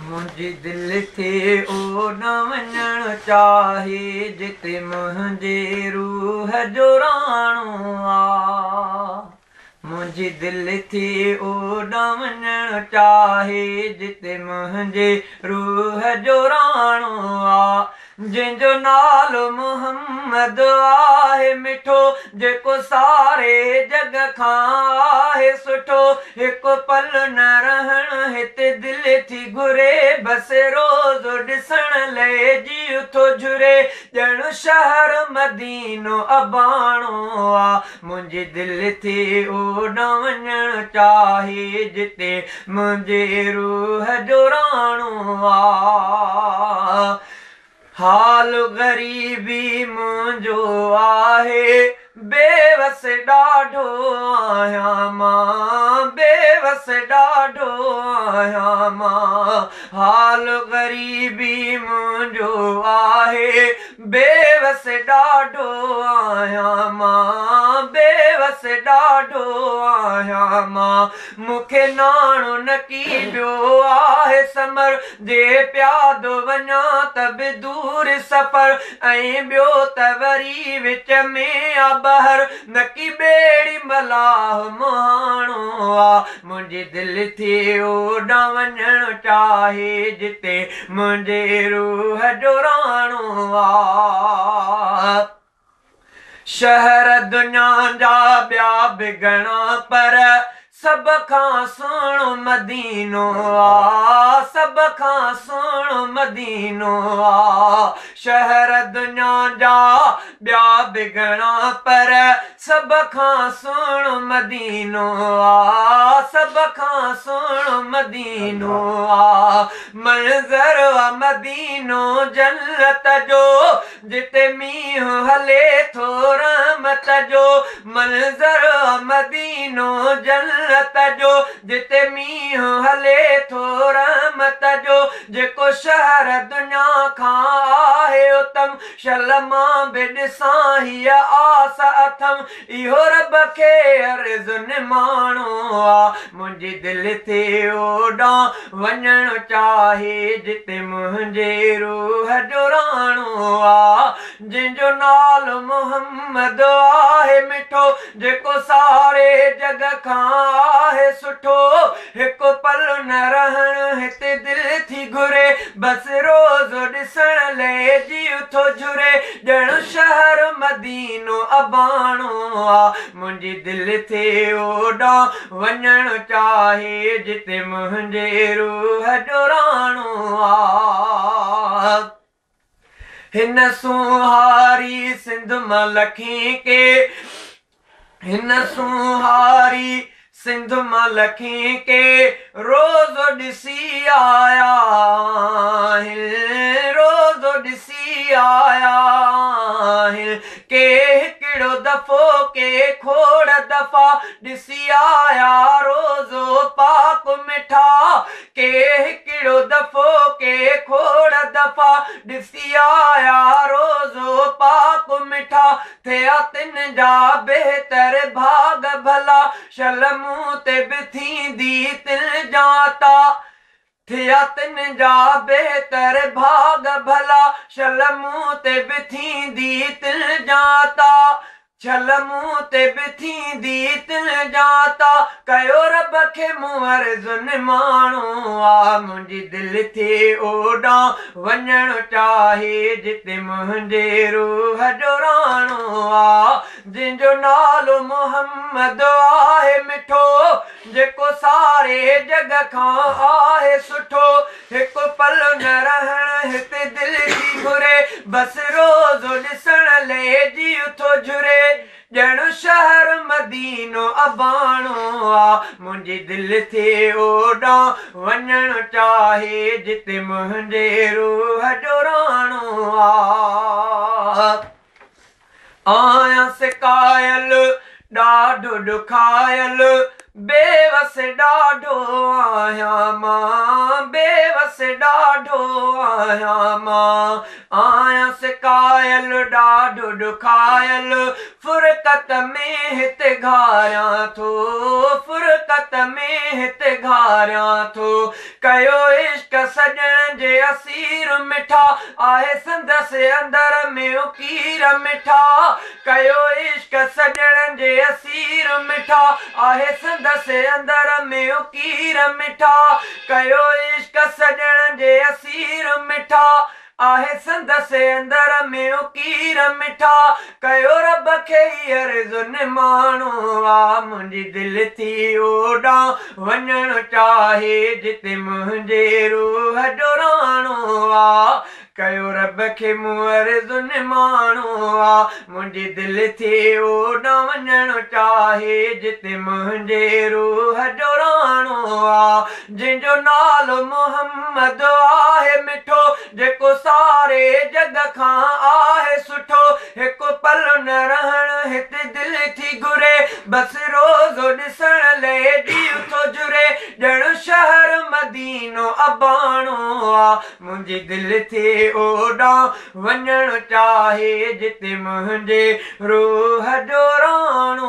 मुंहिंजी दिलि थे ओॾां वञणु चाहे जिते मुंहिंजे रूह जो राणो आहे। मुंहिंजी दिलि थे ओॾां वञणु चाहे जिते मुंहिंजे रूह जो राणो आहे। जंहिंजो नालो मोहम्मद आहे मिठो, जेको सारे जग खां आहे सुठो। हिकु पल न रहणु हिते दिलि थी घुरे, बसि रोज़ ॾिसण लाइ जी थो झुरे। ॼण शहर मदीनो अबाणो आहे। मुंहिंजी दिलि थे ओॾां वञणु चाहे जिते मुंहिंजे रूह जो राणो आहे। हाल ग़रीबी मुंहिंजो आहे, बेवस ॾाढो आहियां मां, बेवस ॾाढो आहियां मां। हाल ग़रीबी मुंहिंजो आहे, बेवस ॾाढो आहियां मां, बेवस ॾाढो आहियां मां। मूंखे नाणो न की ॿियो आहे समर, जे प्यादो वञा त बि दूर सफ़र। ऐं ॿियो त वरी विच में आ बहर, न की ॿेड़ी मलाह मुहाणो आहे। मुंहिंजी दिलि थे ओॾां वञणु चाहे जिते मुंहिंजे रूह जो राणो आहे। शहर दुनिया जा ॿिया बि घणा, पर सभ खां सुहिणो मदीनो आहे, सभ खां सुहिणो मदीनो आहे। शहर दुनिया जा ॿिया बि घणा, पर सभ खां सुहिणो मदीनो आहे, सभ खां सुहिणो मदीनो आहे। मंज़र आहे मदीनो जन्नत जो, जिते मींहुं हले थो रहमत जो। मंज़र आहे मदीनो जन्नत जो, जिते मींहुं हले थो रहमत जो। जेको शहर दुनिया खां आहे उत्तम, शल मां बि ॾिसां हीअ आस अथम। इहो रब खे अर्ज़ु निमाणो आहे। मुंहिंजी दिलि थे ओॾां वञणु चाहे जिते मुंहिंजे रूह जो राणो आहे। जंहिंजो नालो मोहम्मद आहे मिठो, जेको सारे जग खां आहे सुठो। हिकु पल न रहणु हिते दिलि थी घुरे, बसि रोज़ ॾिसण लाइ जी थो झुरे। ॼण शहर मदीनो अबाणो आहे। मुंहिंजी दिलि थे ओॾां वञणु चाहे जिते मुंहिंजे रूह जो राणो आहे। हिन सुहारी सिंध मां लखी के, हिन सुहारी सिंध मां लखी के रोज़ ॾिसी आया, रोज़ ॾिसी आया। के हिकिड़ो दफ़ो के खोड़ दफ़ा ॾिसी आया, रोज़ो पाक मिठा। के हिकिड़ो दफ़ो के खोड़ दफ़ा ॾिसी आया, रोज़ो पाक मिठा। थिया तिन जा बेहतर भाग भला, शल मूं ते बि थींदी तिल जाता। थिया तिन जा बेहतर भाग भला, शल मूं ते बि थींदी तिल जाता। छल मूं ते बि थींदी तिल जाता। कयो रब खे मूं अर्ज़ु निमाणो आहे। मुंहिंजी दिलि थे ओॾां वञणु चाहे जिते मुंहिंजे रूह जो राणो आहे। जंहिंजो नालो मोहम्मद आहे मिठो, जेको सारे जग खां आहे सुठो। हिकु पल न रहणु हिते दिलि थी घुरे, बसि रोज़ ॾिसण लाइ जी थो झुरे। ॼण शहर मदीनो अबाणो आहे। मुंहिंजी दिलि थे ओॾां वञणु चाहे जिते मुंहिंजे रूह जो राणो आहे। आहियां सिकायल ॾाढो ॾुखायल, बेवस ॾाढो आहियां मां, बेवस ॾाढो आहियां मां। आहियां सिकायल आयल ॾाढो ॾुखायल फुरकत में हिते घारियां थो फुरकत में हिते घारियां थो कयो इश्क सॼण जे असीर मिठा आहे संदसि अंदर में उकीर मिठा कयो इश्क सॼण जे असीर मिठा आहे संदसि अंदर में उकीर मिठा कयो इश्क सॼण जे असीर मिठा आहे संदसि अंदर में उकीर मिठा कयो रब खे अर्ज़ु निमाणो आ मुंहिंजी दिलि थी ओॾां वञणु चाहे जिते मुंहिंजे रूह जो राणो आ कयो रब खे मूं अर्ज़ु निमाणो आ मुंहिंजी दिलि थी ओॾां वञणु चाहे जिते मुंहिंजे रूह जो राणो आ जंहिंजो नालो मोहम्मद आहे मिठो जेको सारे जग खां आहे सुठो हिकु पल न रहण हिते दिलि थी घुरे बसि रोज़ो ॾिसण लाइ ॾींहुं थो जुरे ॼण शहर मदीनो अबाणो आ मुंहिंजी दिलि थी ओॾां वञणु चाहे जिते मुंहिंजे रूह जो राणो